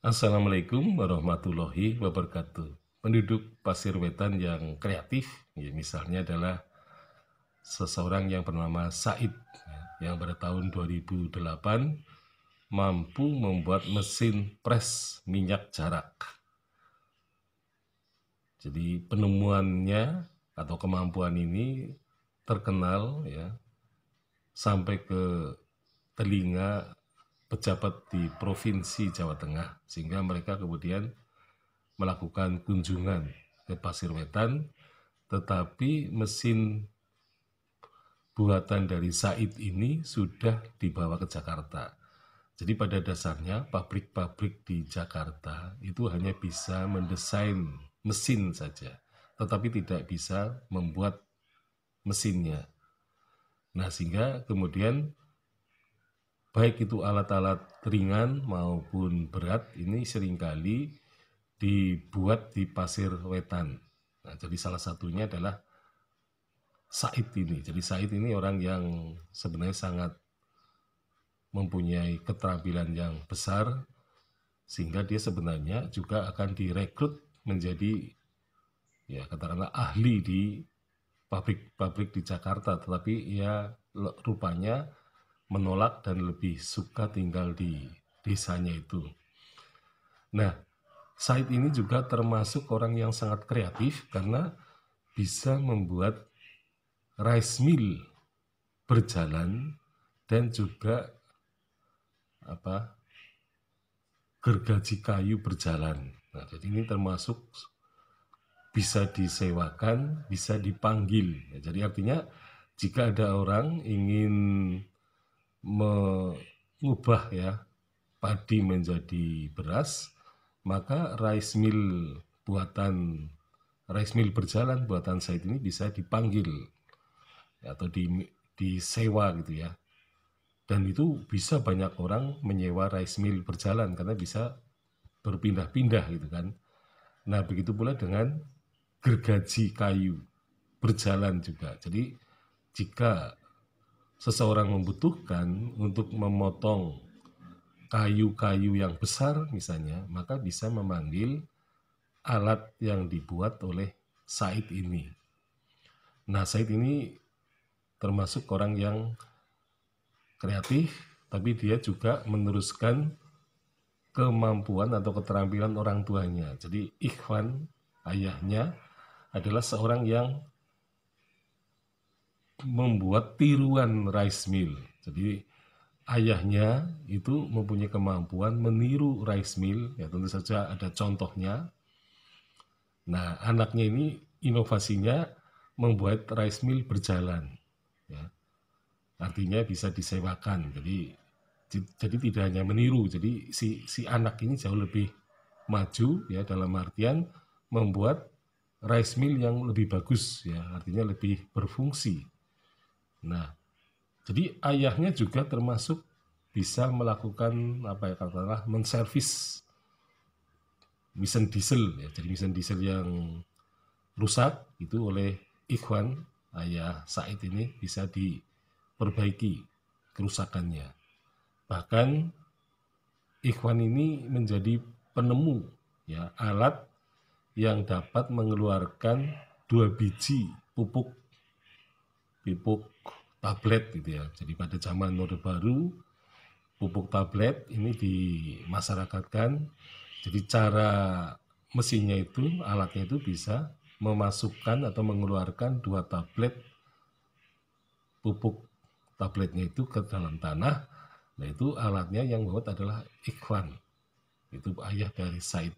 Assalamualaikum warahmatullahi wabarakatuh. Penduduk Pasir Wetan yang kreatif, ya, misalnya adalah seseorang yang bernama Said, ya, yang pada tahun 2008 mampu membuat mesin pres minyak jarak. Jadi penemuannya atau kemampuan ini terkenal, ya, sampai ke telinga pejabat di Provinsi Jawa Tengah, sehingga mereka kemudian melakukan kunjungan ke Pasir Wetan, tetapi mesin buatan dari Said ini sudah dibawa ke Jakarta. Jadi pada dasarnya pabrik-pabrik di Jakarta itu hanya bisa mendesain mesin saja, tetapi tidak bisa membuat mesinnya. Nah, sehingga kemudian baik itu alat-alat ringan maupun berat ini seringkali dibuat di Pasir Wetan. Nah, jadi salah satunya adalah Said ini. Jadi Said ini orang yang sebenarnya sangat mempunyai keterampilan yang besar, sehingga dia sebenarnya juga akan direkrut menjadi, ya, katakanlah ahli di pabrik-pabrik di Jakarta, tetapi ia rupanya menolak dan lebih suka tinggal di desanya itu. Nah, Said ini juga termasuk orang yang sangat kreatif karena bisa membuat rice mill berjalan dan juga gergaji kayu berjalan. Nah, jadi ini termasuk bisa disewakan, bisa dipanggil. Ya, jadi artinya jika ada orang ingin mengubah, ya, padi menjadi beras, maka rice mill berjalan buatan Said ini bisa dipanggil, ya, atau disewa gitu ya. Dan itu bisa banyak orang menyewa rice mill berjalan karena bisa berpindah-pindah gitu kan. Nah, begitu pula dengan gergaji kayu berjalan juga. Jadi jika seseorang membutuhkan untuk memotong kayu-kayu yang besar misalnya, maka bisa memanggil alat yang dibuat oleh Said ini. Nah, Said ini termasuk orang yang kreatif, tapi dia juga meneruskan kemampuan atau keterampilan orang tuanya. Jadi Ikhwan, ayahnya, adalah seorang yang membuat tiruan rice mill. Jadi ayahnya itu mempunyai kemampuan meniru rice mill, ya tentu saja ada contohnya. Nah, anaknya ini inovasinya membuat rice mill berjalan, ya. Artinya bisa disewakan. Jadi tidak hanya meniru. Jadi si anak ini jauh lebih maju, ya, dalam artian membuat rice mill yang lebih bagus, ya, artinya lebih berfungsi. Nah, jadi ayahnya juga termasuk bisa melakukan katakanlah menservis mesin diesel, ya. Jadi mesin diesel yang rusak itu oleh Ikhwan, ayah Said ini, bisa diperbaiki kerusakannya. Bahkan Ikhwan ini menjadi penemu, ya, alat yang dapat mengeluarkan 2 biji pupuk tablet gitu ya. Jadi pada zaman Orde Baru, pupuk tablet ini dimasyarakatkan. Jadi cara mesinnya itu, alatnya itu bisa memasukkan atau mengeluarkan 2 tablet pupuk tabletnya itu ke dalam tanah. Nah, itu alatnya yang membuat adalah Ikhwan. Itu ayah dari Said.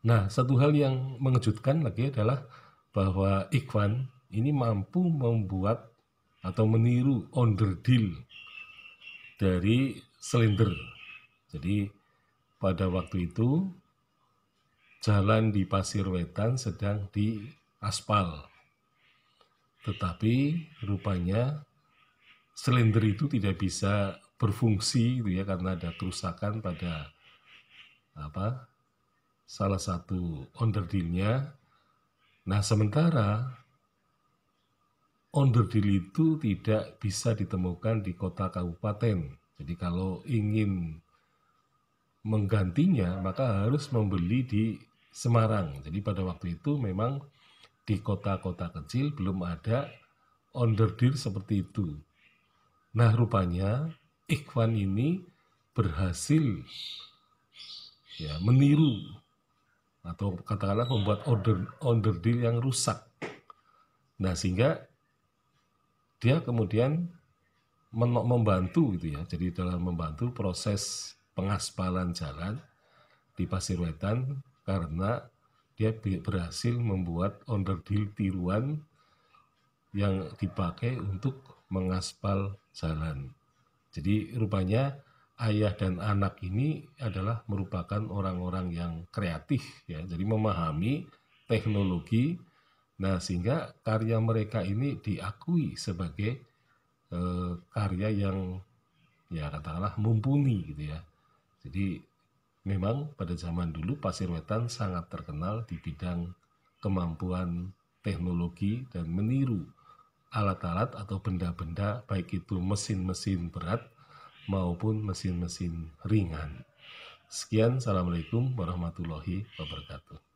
Nah, satu hal yang mengejutkan lagi adalah bahwa Ikhwan ini mampu membuat atau meniru onderdil dari silinder. Jadi pada waktu itu jalan di Pasir Wetan sedang diaspal, tetapi rupanya silinder itu tidak bisa berfungsi gitu ya, karena ada kerusakan pada salah satu onderdilnya. Nah, sementara onderdil itu tidak bisa ditemukan di kota kabupaten. Jadi kalau ingin menggantinya maka harus membeli di Semarang. Jadi pada waktu itu memang di kota-kota kecil belum ada onderdil seperti itu. Nah, rupanya Ikhwan ini berhasil ya meniru atau katakanlah membuat onderdil yang rusak. Nah, sehingga dia kemudian membantu gitu ya. Jadi dalam membantu proses pengaspalan jalan di Pasirwetan karena dia berhasil membuat onderdil tiruan yang dipakai untuk mengaspal jalan. Jadi rupanya ayah dan anak ini adalah merupakan orang-orang yang kreatif ya. Jadi memahami teknologi. Nah, sehingga karya mereka ini diakui sebagai karya yang ya katakanlah mumpuni gitu ya. Jadi memang pada zaman dulu Pasirwetan sangat terkenal di bidang kemampuan teknologi dan meniru alat-alat atau benda-benda baik itu mesin-mesin berat maupun mesin-mesin ringan. Sekian, Assalamualaikum warahmatullahi wabarakatuh.